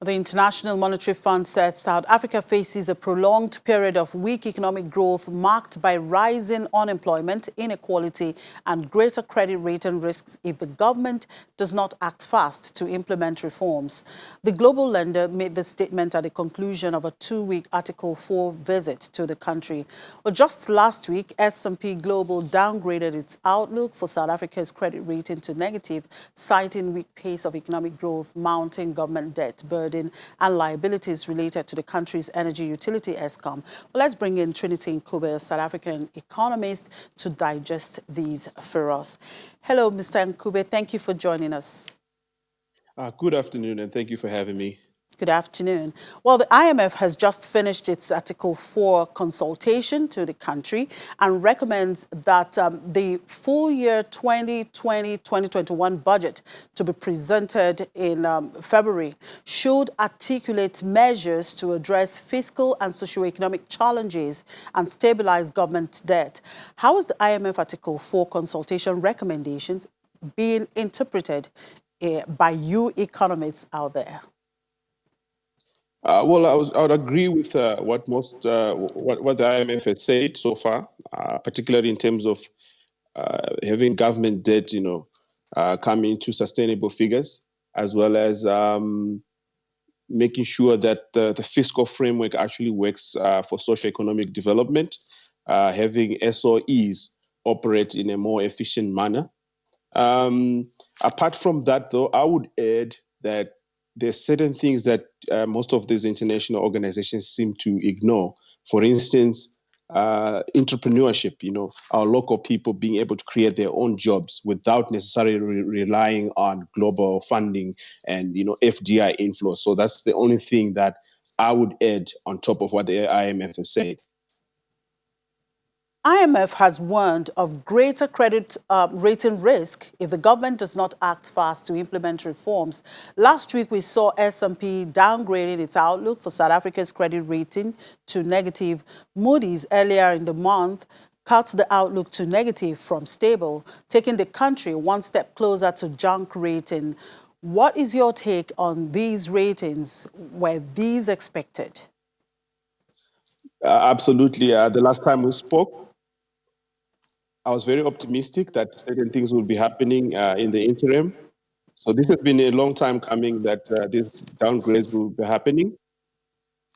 The International Monetary Fund said South Africa faces a prolonged period of weak economic growth marked by rising unemployment, inequality, and greater credit rating risks if the government does not act fast to implement reforms. The global lender made the statement at the conclusion of a two-week Article 4 visit to the country. Well, just last week, S&P Global downgraded its outlook for South Africa's credit rating to negative, citing weak pace of economic growth, mounting government debt burden, and liabilities related to the country's energy utility Eskom. Well, let's bring in Trinity Nkube, a South African economist, to digest these for us. Hello, Mr. Nkube. Thank you for joining us. Good afternoon, and thank you for having me. Good afternoon. Well, the IMF has just finished its Article 4 consultation to the country and recommends that the full year 2020-2021 budget to be presented in February should articulate measures to address fiscal and socioeconomic challenges and stabilize government debt. How is the IMF Article 4 consultation recommendations being interpreted by you economists out there? Well, I would agree with what the IMF has said so far, particularly in terms of having government debt, come into sustainable figures, as well as making sure that the fiscal framework actually works for socioeconomic development, having SOEs operate in a more efficient manner. Apart from that, though, I would add that there's certain things that most of these international organizations seem to ignore. For instance, entrepreneurship, our local people being able to create their own jobs without necessarily relying on global funding and, FDI inflow. So that's the only thing that I would add on top of what the IMF has said. IMF has warned of greater credit rating risk if the government does not act fast to implement reforms. Last week, we saw S&P downgrading its outlook for South Africa's credit rating to negative. Moody's earlier in the month cut the outlook to negative from stable, taking the country one step closer to junk rating. What is your take on these ratings? Were these expected? Absolutely. The last time we spoke, I was very optimistic that certain things will be happening in the interim. So this has been a long time coming that these downgrades will be happening.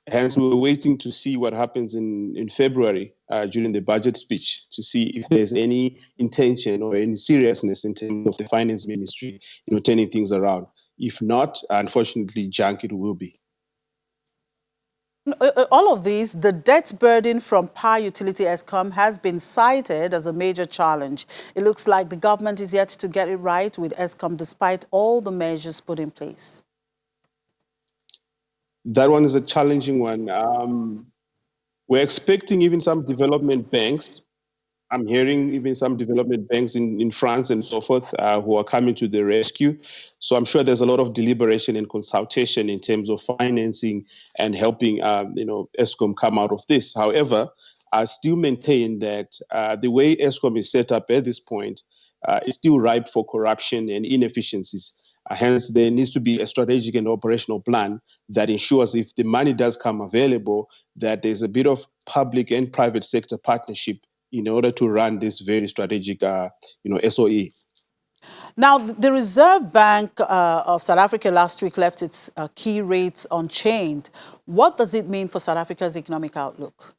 Hence, we were waiting to see what happens in February during the budget speech to see if there's any intention or any seriousness in terms of the finance ministry, turning things around. If not, unfortunately, junk it will be. All of these, the debt burden from power utility Eskom has been cited as a major challenge. It looks like the government is yet to get it right with Eskom despite all the measures put in place. That one is a challenging one. We're expecting even some development banks. I'm hearing even some development banks in France and so forth who are coming to the rescue. So I'm sure there's a lot of deliberation and consultation in terms of financing and helping, Eskom come out of this. However, I still maintain that the way Eskom is set up at this point is still ripe for corruption and inefficiencies. Hence, there needs to be a strategic and operational plan that ensures if the money does come available, that there's a bit of public and private sector partnership in order to run this very strategic, SOE. Now, the Reserve Bank of South Africa last week left its key rates unchanged. What does it mean for South Africa's economic outlook?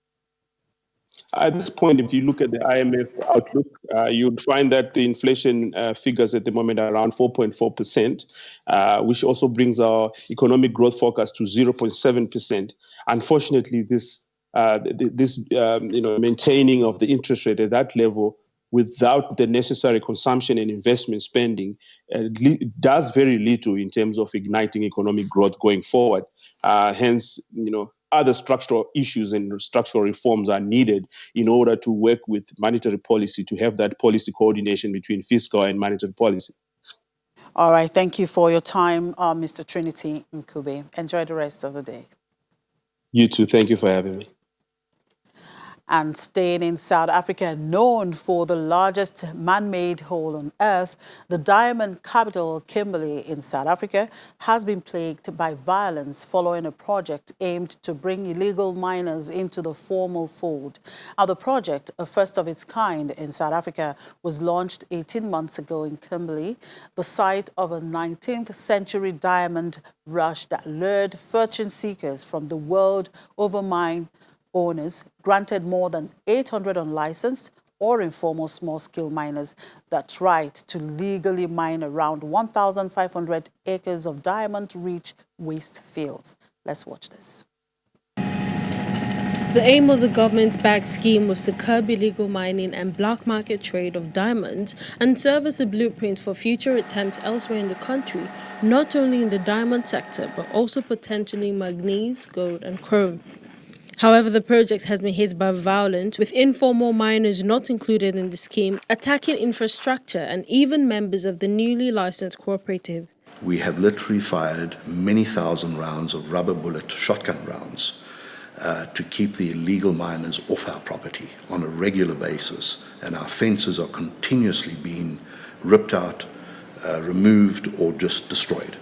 At this point, if you look at the IMF outlook, you'd find that the inflation figures at the moment are around 4.4%, which also brings our economic growth forecast to 0.7%. Unfortunately, this maintaining of the interest rate at that level without the necessary consumption and investment spending does very little in terms of igniting economic growth going forward. Hence, other structural issues and structural reforms are needed in order to work with monetary policy to have that policy coordination between fiscal and monetary policy. All right. Thank you for your time, Mr. Trinity Nkube. Enjoy the rest of the day. You too. Thank you for having me. And staying in South Africa, known for the largest man-made hole on Earth, the diamond capital Kimberly in South Africa has been plagued by violence following a project aimed to bring illegal miners into the formal fold. Now, the project, a first of its kind in South Africa, was launched 18 months ago in Kimberly, the site of a 19th century diamond rush that lured fortune seekers from the world over mine owners, granted more than 800 unlicensed or informal small-scale miners that right to legally mine around 1,500 acres of diamond-rich waste fields. Let's watch this. The aim of the government-backed scheme was to curb illegal mining and black market trade of diamonds and serve as a blueprint for future attempts elsewhere in the country, not only in the diamond sector, but also potentially manganese, gold and chrome. However, the project has been hit by violence, with informal miners not included in the scheme, attacking infrastructure and even members of the newly licensed cooperative. We have literally fired many thousand rounds of rubber bullet shotgun rounds to keep the illegal miners off our property on a regular basis, and our fences are continuously being ripped out, removed or just destroyed.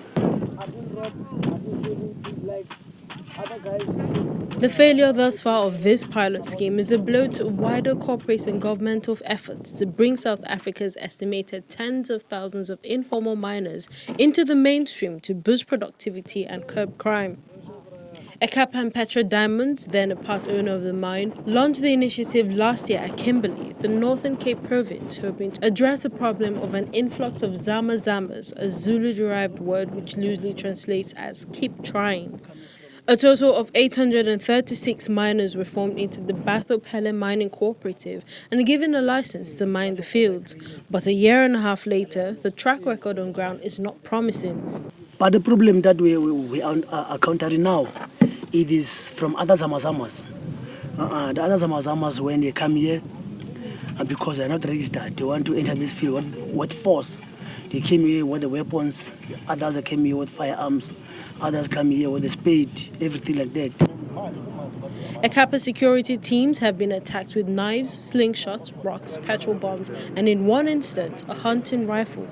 The failure thus far of this pilot scheme is a blow to wider corporate and governmental efforts to bring South Africa's estimated tens of thousands of informal miners into the mainstream to boost productivity and curb crime. Ekapa and Petra Diamonds, then a part owner of the mine, launched the initiative last year at Kimberly, the Northern Cape province, hoping to address the problem of an influx of zama-zamas, a Zulu-derived word which loosely translates as keep trying. A total of 836 miners were formed into the Batho Mining Cooperative and given a license to mine the fields. But a year and a half later, the track record on ground is not promising. But the problem that we are encountering now, it is from other zamazamas. The other zamazamas, when they come here, because they're not registered, they want to enter this field with force. They came here with the weapons, others came here with firearms, others come here with a spade, everything like that. Ekapa security teams have been attacked with knives, slingshots, rocks, petrol bombs, and in one instance, a hunting rifle.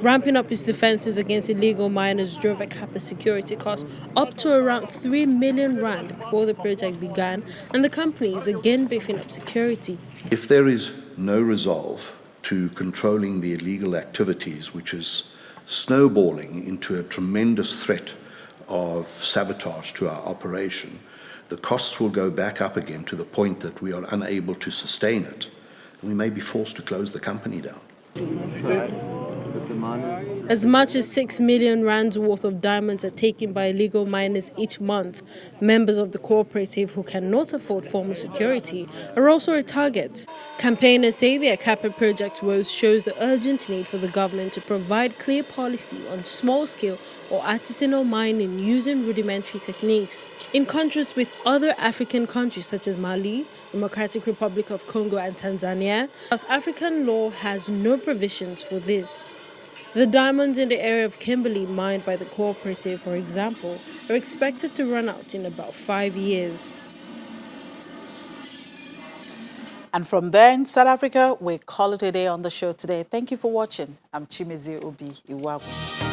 Ramping up its defenses against illegal miners drove Ekapa security costs up to around 3 million rand before the project began, and the company is again beefing up security. If there is no resolve to controlling the illegal activities, which is snowballing into a tremendous threat of sabotage to our operation, the costs will go back up again to the point that we are unable to sustain it. We may be forced to close the company down. As much as 6 million rands worth of diamonds are taken by illegal miners each month. Members of the cooperative who cannot afford formal security are also a target. Campaigners say the Ekapa project woes shows the urgent need for the government to provide clear policy on small-scale or artisanal mining using rudimentary techniques. In contrast with other African countries such as Mali, Democratic Republic of Congo and Tanzania, South African law has no provisions for this. The diamonds in the area of Kimberly mined by the cooperative, for example, are expected to run out in about 5 years. And from there in South Africa, we call it a day on the show today. Thank you for watching. I'm Chimeze Obi Iwabu.